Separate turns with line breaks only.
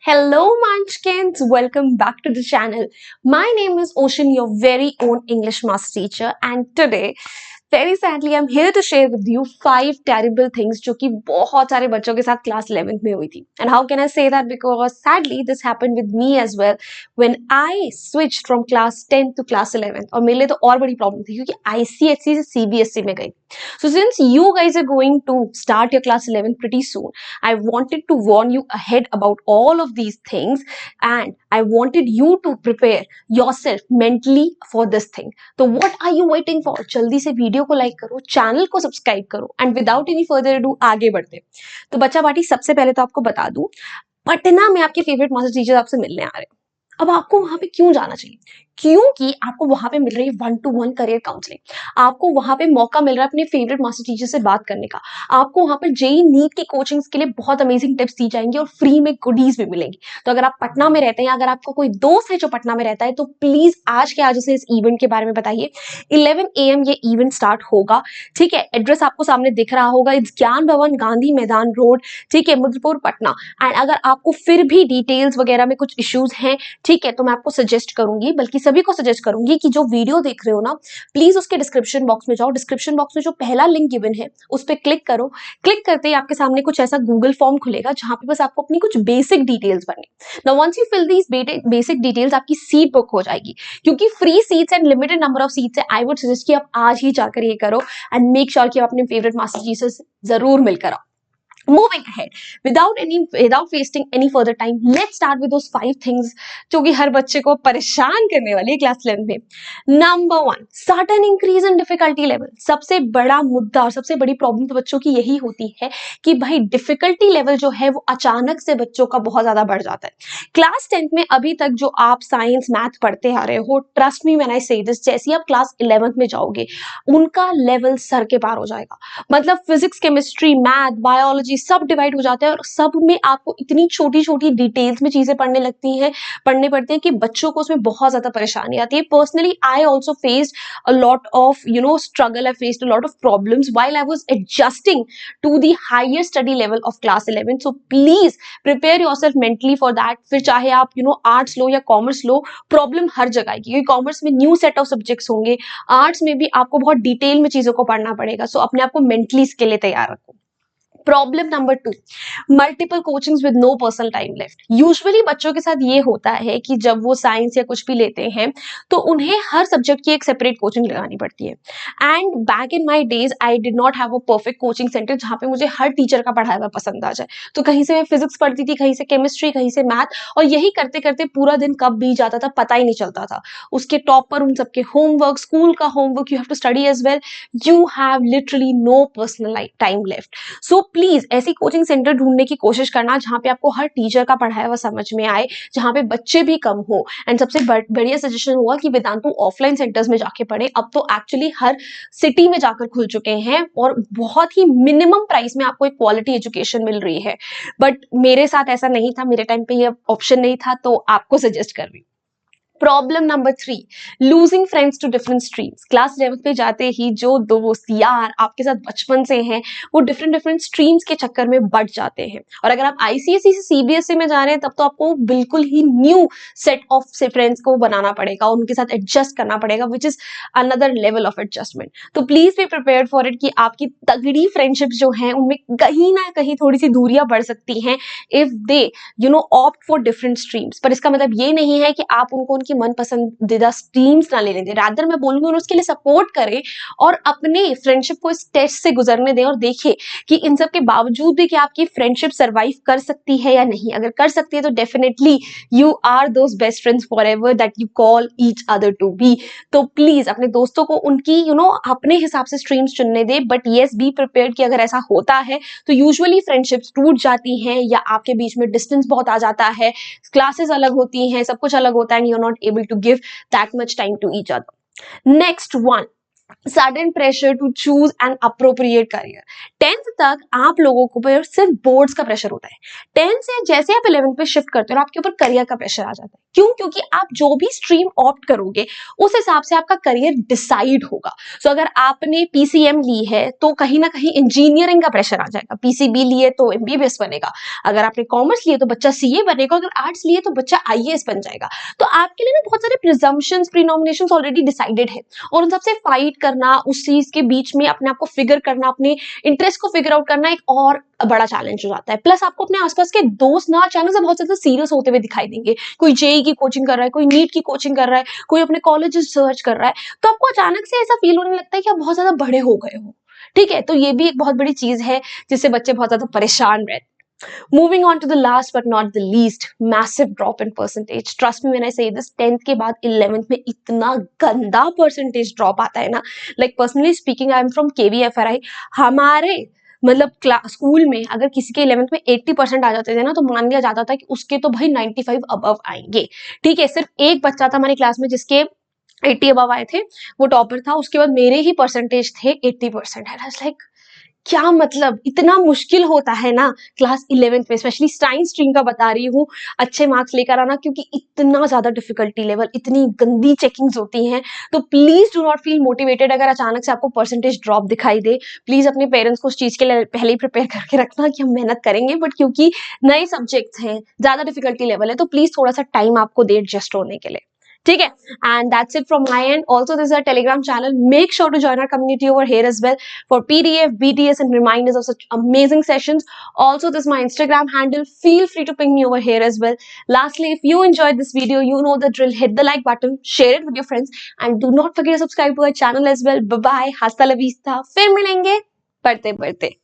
Hello, Munchkins. Welcome back to the channel. My name is Ocean, your very own English master teacher, and today, very sadly, I'm here to share with you 5 terrible things जो कि बहुत सारे बच्चों के साथ class 11th में हुई थी. And how can I say that? Because sadly, this happened with me as well when I switched from class 10th to class 11th. और मेरे लिए तो और बड़ी प्रॉब्लम थी क्योंकि ICSE से CBSE में गई. So since you guys are going to start your class 11th pretty soon, I wanted to warn you ahead about all of these things and I wanted you to prepare yourself mentally for this thing. तो what are you waiting for? जल्दी से video को like करो, channel को subscribe करो and without any further ado आगे बढ़ते. तो बच्चा पार्टी सबसे पहले तो आपको बता दूं, पटना में आपके फेवरेट मास्टर टीचर आपसे मिलने आ रहे हैं. अब आपको वहां पे क्यों जाना चाहिए? क्योंकि आपको वहां पे मिल रही है 1-to-1 करियर काउंसलिंग. आपको वहां पे मौका मिल रहा है अपने फेवरेट मास्टर टीचर से बात करने का. आपको वहां पे जेई नीट की कोचिंग्स के लिए बहुत अमेजिंग टिप्स दी जाएंगी और फ्री में गुडीज भी मिलेंगी. तो अगर आप पटना में रहते हैं, अगर आपका कोई दोस्त है जो पटना में रहता है, तो प्लीज आज के आज उसे इस इवेंट के बारे में बताइए. 11 AM ये इवेंट स्टार्ट होगा. ठीक है, एड्रेस आपको सामने दिख रहा होगा. इट्स ज्ञान भवन, गांधी मैदान रोड, ठीक है, मुजफ्फरपुर, पटना. एंड अगर आपको फिर भी डिटेल्स वगैरह में कुछ इश्यूज हैं, ठीक है, तो मैं आपको सजेस्ट करूंगी, बल्कि सभी को सजेस्ट करूंगी कि जो वीडियो देख रहे हो ना, प्लीज उसके डिस्क्रिप्शन बॉक्स में जाओ. डिस्क्रिप्शन बॉक्स में जो पहला लिंक गिवन है उस पर क्लिक करो. क्लिक करते ही आपके सामने कुछ ऐसा गूगल फॉर्म खुलेगा जहां पे बस आपको अपनी कुछ बेसिक डिटेल्स भरनी. Now once you fill these basic details, आपकी सीट बुक हो जाएगी. क्योंकि free seats and limited number of seats है, आई वुड सजेस्ट कि आप आज ही जाकर ये करो एंड मेक श्योर कि आप अपने फेवरेट मास्टर टीचर से जरूर मिलकर आओ. Moving ahead, without wasting any further time, let's start with those 5 things जो कि हर बच्चे को परेशान करने वाली है क्लास 11 में. Number 1, sudden increase in difficulty level. सबसे बड़ा मुद्दा और सबसे बड़ी प्रॉब्लम तो बच्चों की यही होती है कि भाई डिफिकल्टी लेवल जो है वो अचानक से बच्चों का बहुत ज्यादा बढ़ जाता है. क्लास 10th में अभी तक जो आप साइंस मैथ पढ़ते आ रहे हो, ट्रस्ट मी व्हेन आई से दिस, जैसे ही आप क्लास 11th में जाओगे उनका लेवल सर के पार हो जाएगा. मतलब फिजिक्स, केमिस्ट्री, मैथ, बायोलॉजी सब डिवाइड हो जाते हैं और सब में आपको इतनी छोटी छोटी डिटेल्स में चीजें पढ़ने पड़ती हैं कि बच्चों को उसमें बहुत ज्यादा परेशानी आती है. Personally I also faced a lot of struggle. I faced a lot of problems while I was adjusting to the higher study level of class 11. So please prepare yourself mentally for that. फिर चाहे आप arts लो या commerce लो, problem हर जगह आएगी क्योंकि commerce में new set of subjects होंगे, arts में भी आपको बहुत डिटेल में चीजों को पढ़ना पड़ेगा. सो अपने आप को मेंटली इसके लिए तैयार रखो. Problem number 2, multiple coachings with no personal time left. Usually बच्चों के साथ ये होता है कि जब वो साइंस या कुछ भी लेते हैं तो उन्हें हर सब्जेक्ट की एक सेपरेट कोचिंग लगानी पड़ती है. And back in my days I did not have a perfect coaching centre जहां पे मुझे हर टीचर का पढ़ाया हुआ पसंद आ जाए. तो कहीं से मैं फिजिक्स पढ़ती थी, कहीं से केमिस्ट्री, कहीं से मैथ, और यही करते करते पूरा दिन कब बीत जाता था पता ही नहीं चलता था. उसके टॉप पर उन सबके होमवर्क, स्कूल का homework, you have to study as well. You have literally no personal time left. So please ऐसी कोचिंग सेंटर ढूंढने की कोशिश करना जहां पे आपको हर टीचर का पढ़ाया हुआ समझ में आए, जहां पे बच्चे भी कम हो. एंड सबसे बढ़िया सजेशन होगा कि वेदांतु ऑफलाइन सेंटर्स में जाके पढ़े. अब तो एक्चुअली हर सिटी में जाकर खुल चुके हैं और बहुत ही मिनिमम प्राइस में आपको एक क्वालिटी एजुकेशन मिल रही है. बट मेरे साथ ऐसा नहीं था, मेरे टाइम पे ये ऑप्शन नहीं था, तो आपको सजेस्ट कर रही हूँ. Problem number 3, losing friends to different streams. Class 11th में जाते ही जो दोस्त यार आपके साथ बचपन से हैं वो डिफरेंट स्ट्रीम्स के चक्कर में बढ़ जाते हैं. और अगर आप आईसीएसई से सीबीएसई में जा रहे हैं तब तो आपको बिल्कुल ही न्यू सेट ऑफ से फ्रेंड्स को बनाना पड़ेगा, उनके साथ एडजस्ट करना पड़ेगा, which is another level of adjustment. तो please be prepared for it कि आपकी तगड़ी फ्रेंडशिप्स जो हैं उनमें कहीं ना कहीं थोड़ी सी दूरियां बढ़ सकती हैं if they opt for different streams. पर इसका मतलब ये नहीं है कि आप उनको उनकी मन पसंदीदा स्ट्रीम्स ना लेने दें. रादर मैं बोलूंगी और उसके लिए सपोर्ट करें और अपने फ्रेंडशिप को इस टेस्ट से गुजरने दें और देखिए कि इन सब के बावजूद भी क्या आपकी फ्रेंडशिप सरवाइव कर सकती है या नहीं. अगर कर सकती है तो definitely you are those best friends for ever that you call each other to be. तो प्लीज अपने दोस्तों को उनकी अपने हिसाब से स्ट्रीम्स चुनने दें. बट येस, बी प्रिपेयर्ड कि अगर ऐसा होता है तो यूजुअली फ्रेंडशिप्स टूट जाती हैं या आपके बीच में डिस्टेंस बहुत आ जाता है, क्लासेस अलग होती हैं, सब कुछ अलग होता है, and you are not able to give that much time to each other. Next one, sudden pressure to choose an appropriate career. 10th तक आप लोगों को पर सिर्फ बोर्ड्स का प्रेशर होता है। 10th से जैसे आप 11th पे शिफ्ट करते हो आपके ऊपर करियर का प्रेशर आ जाता है। क्यों? क्योंकि आप जो भी स्ट्रीम ऑप्ट करोगे उस हिसाब से आपका करियर डिसाइड होगा। सो अगर आपने पीसीएम ली है तो कहीं ना कहीं इंजीनियरिंग का प्रेशर आ जाएगा, पीसीबी लिए तो एमबीबीएस बनेगा, अगर आपने कॉमर्स लिए तो बच्चा सीए बनेगा, अगर आर्ट्स लिए तो बच्चा आईएएस बन जाएगा। तो आपके लिए ना बहुत सारे प्रिजम्पशंस, प्रीनॉमिनेशंस ऑलरेडी डिसाइडेड है, और उन सबसे फाइट करना, उस चीज के बीच में अपने आप को फिगर करना, अपने इंटरेस्ट को फिगर आउट करना एक और बड़ा चैलेंज हो जाता है। प्लस आपको अपने आसपास के दोस्त ना अचानक से बहुत ज्यादा सीरियस होते हुए दिखाई देंगे। कोई जेई की कोचिंग कर रहा है, कोई नीट की कोचिंग कर रहा है, कोई अपने कॉलेज सर्च कर रहा है, तो आपको अचानक से ऐसा फील होने लगता है कि आप बहुत ज्यादा बड़े हो गए हो। ठीक है, तो ये भी एक बहुत बड़ी चीज है जिससे बच्चे बहुत ज्यादा परेशान रहते हैं। Moving on to the last but not the least, massive drop in percentage. Trust me when I say this, 10th के बाद 11th में इतना गंदा percentage drop आता है ना. Like personally speaking, I am from KVFRI. हमारे मतलब स्कूल में अगर किसी के 11th में 80% आ जाते थे ना तो मान लिया जाता था कि उसके तो भाई 95 अबव आएंगे। ठीक है, सिर्फ एक बच्चा था हमारी क्लास में जिसके 80 अबव आए थे, वो टॉपर था। उसके बाद मेरे ही परसेंटेज थे 80%। है लाइक क्या मतलब, इतना मुश्किल होता है ना क्लास 11th में, स्पेशली साइंस स्ट्रीम का बता रही हूँ, अच्छे मार्क्स लेकर आना, क्योंकि इतना ज्यादा डिफिकल्टी लेवल, इतनी गंदी चेकिंग्स होती हैं। तो please do not feel motivated अगर अचानक से आपको परसेंटेज ड्रॉप दिखाई दे। प्लीज अपने पेरेंट्स को उस चीज के लिए पहले ही प्रिपेयर करके रखना कि हम मेहनत करेंगे, बट क्योंकि नए सब्जेक्ट्स हैं, ज्यादा डिफिकल्टी लेवल है, तो प्लीज थोड़ा सा टाइम आपको दे एडजस्ट होने के लिए। ठीक है, and that's it from my end. Also this is a Telegram channel, make sure to join our community over here as well for PDF, BTS, and reminders of such amazing sessions. Also, this is my Instagram handle. Feel free to ping me over here as well. Lastly, if you enjoyed this video, you know the drill. Hit the like button, share it with your friends, and do not forget to subscribe to our channel as well. Bye bye. Hasta la vista. फिर मिलेंगे पढ़ते पढ़ते।